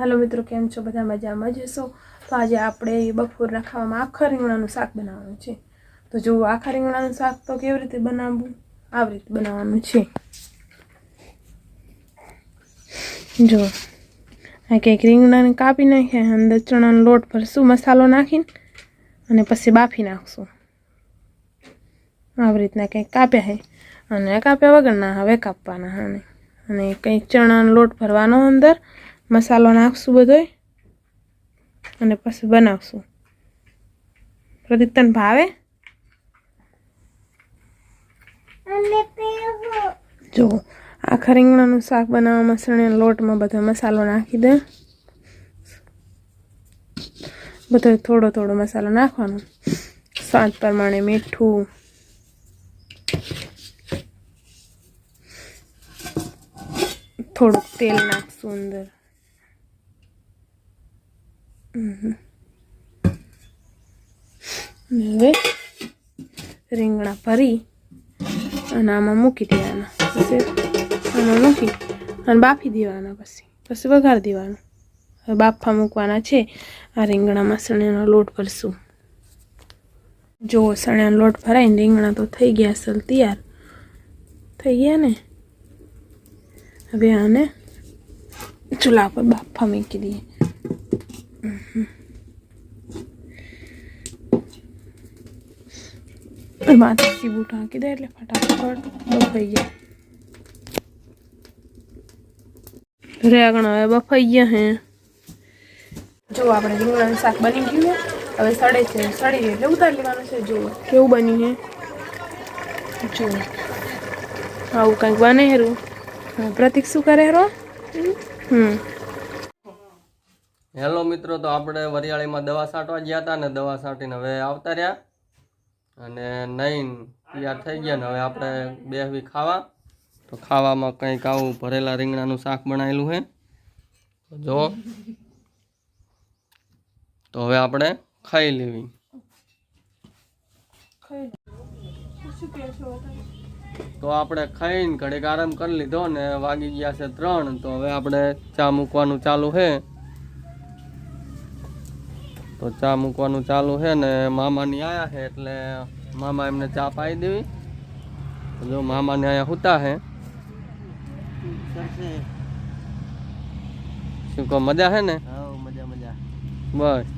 Hello मित्रों, केम छो? बधा मजामां ज हशो। तो आज आपणे बपोरना खावामां आखा રીંગણાનું શાક બનાવવાનું છે। तो जो आखा રીંગણાનું શાક तो केवी रीते बनावવું, आ रीते बनावવાનું છે। जो आ कंईक રીંગણાને कापी नाख्या, अंदर चणानो लोट भरशुं, मसालो नाखीने अने पछी बाफी नाखशुं। आ रीतना कंईक काप्या है अने काप्या वगरना हवे कापवाना हने अने कंईक चणानो लोट भरवानो, अंदर मसालो नाखशुं बधोय अने पछी बनावशुं। प्रदीप तने भावे? जो आखा રીંગણાનું શાક બનાવવામાં સણિયાના લોટમાં બધો મસાલો નાખી દે। બધો થોડો થોડો મસાલો નાખવાનો, સ્વાદ પ્રમાણે મીઠું, થોડુંક તેલ નાખશું અંદર। હવે રીંગણા ભરી અને આમાં મૂકી દેવાના, પછી આમાં મૂકી અને બાફી દેવાના, પછી વઘાર દેવાનું। હવે બાફા મૂકવાના છે। આ રીંગણામાં સણિયાનો લોટ ભરશું। જો સણિયાનો લોટ ભરાઈને રીંગણા તો થઈ ગયા અસલ તૈયાર થઈ ગયા ને। હવે આને ચૂલા પર બાફા મૂકી દઈએ। माथे सीबू ढांकी दे એટલે फटाफट बफाई जाए। रेगणा बफाई गया है। जो આપણે રીંગણાનું શાક બની ગયું છે। હવે સડે છે, સડી એટલે ઉતારી લેવાનું છે। જો કેવું બન્યું છે, જો આવું કંઈક બને હેરું। પ્રતીક શું કરે હેરો? હેલો મિત્રો, તો આપણે વરિયાળીમાં દવા છાંટવા ગયા હતા ને દવા છાંટીને હવે આવતા રહ્યા અને નહીં તૈયાર થઈ ગયા ને હવે આપણે બેસવી ખાવા। તો ખાવામાં કંઈક આવું ભરેલા રીંગણાનું શાક બનાવેલું છે। જો તો હવે આપણે ખાઈ લેવી। તો આપણે ખાઈને ઘડીક આરામ કરી લીધો ને વાગી ગયા છે 3। તો હવે આપણે ચા મૂકવાનું ચાલુ છે। તો ચા મૂકવાનું ચાલુ છે ને મામાની આયા છે એટલે મામા એમને ચા પાઈ દેવી। જો મામાને આયા હુતા છે। શું કહો, મજા છે ને? મજા મજા બસ।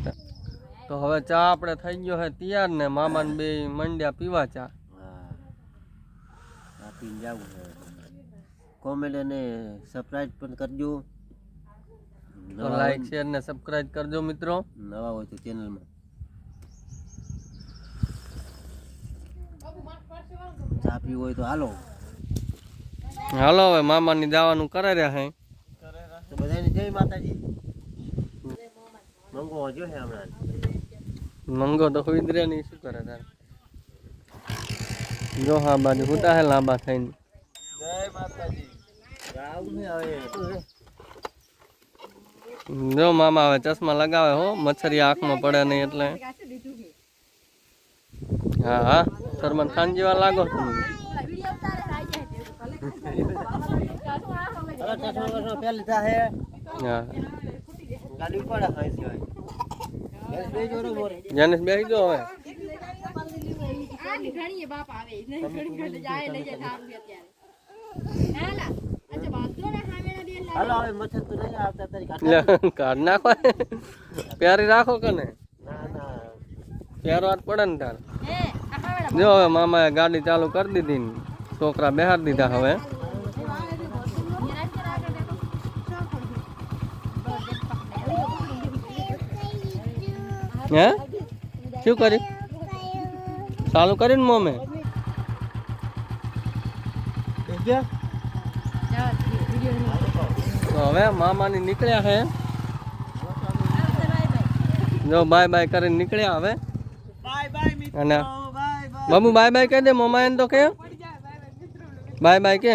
તો હવે ચા આપણે થઈ ગયો છે તૈયાર ને મામાને બે મંડ્યા પીવા ચા। પીને જવું છે। કોમેન્ટ અને સબસ્ક્રાઇબ પણ કરજો। તો લાઈક શેર ને સબસ્ક્રાઇબ કરજો મિત્રો, નવા હોય તો ચેનલમાં। ચા પીવી હોય તો હાલો હાલો। હવે મામાની જવાનું કરે રહ્યા હે। તો બધાને જય માતાજી। મંગો જો હે હમણાં મંગો તો ખુદ રે નહીં, શું કરે તારે? જો હા બાજુ હુતા હે લાંબા થઈને। જય માતાજી। આવું હે હવે જો મામા હવે ચશ્મા લગાવે હો, મચ્છરી આંખમાં પડે નહીં એટલે। હા હા, સરમન ખાન જેવા લાગો તમે। પહેલી થાહે હા ગાડી પડે હોય છે બે જોરો મોરે જાનેશ બેહી જો હવે। ઘણી બાપ આવે નહીં ઘણી જાય લઈ જાય થારું અત્યારે હાલા અચ્છા બાંધો ના હામેના બેન હાલો હવે મચ્છર તો નહીં આવતા તારી કાઢ નાખો, પ્યારી રાખો કને ના ના પ્યારો હાથ પડે ને તાર। હે હામેના જો હવે મામાએ ગાડી ચાલુ કરી દીધી ને છોકરા બેહાર દીધા। હવે હે શું કરી ચાલુ કરીને મોમે તો હવે મામાની નીકળ્યા છે। જો બાય બાય કરીને નીકળ્યા હવે। અને બાબુ બાય બાય કહી દે, મમ્મા એને તો કે બાય બાય કે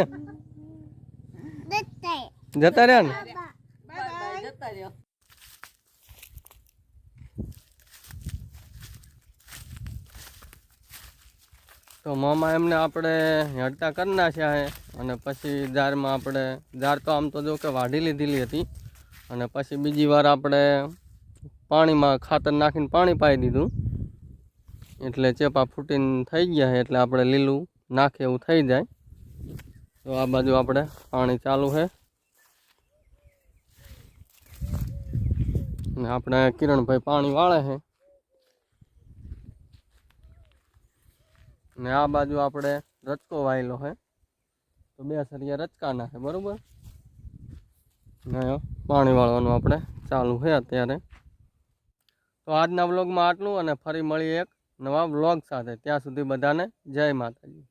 જતા રહ્યા ને। તો મામા એમને આપણે હડતા કરી નાખ્યા છે અને પછી જારમાં આપણે જાર તો આમ તો જો કે વાઢી લીધેલી હતી અને પછી બીજી વાર આપણે પાણીમાં ખાતર નાખીને પાણી પાઈ દીધું, એટલે ચેપા ફૂટીને થઈ ગયા છે, એટલે આપણે લીલું નાખે એવું થઈ જાય. તો આ બાજુ આપણે પાણી ચાલુ છે અને આપણે કિરણભાઈ પાણી વાળે છે. ને આ બાજુ આપણે રચકો વાયેલો છે, તો 2 સરિયા રચકાના છે, બરોબર. ને પાણી વાળવાનું આપણે ચાલુ છે અત્યારે. તો આજના વ્લોગમાં આટલું, અને ફરી મળીએ એક નવા વ્લોગ સાથે. ત્યાં સુધી બધાને જય માતાજી.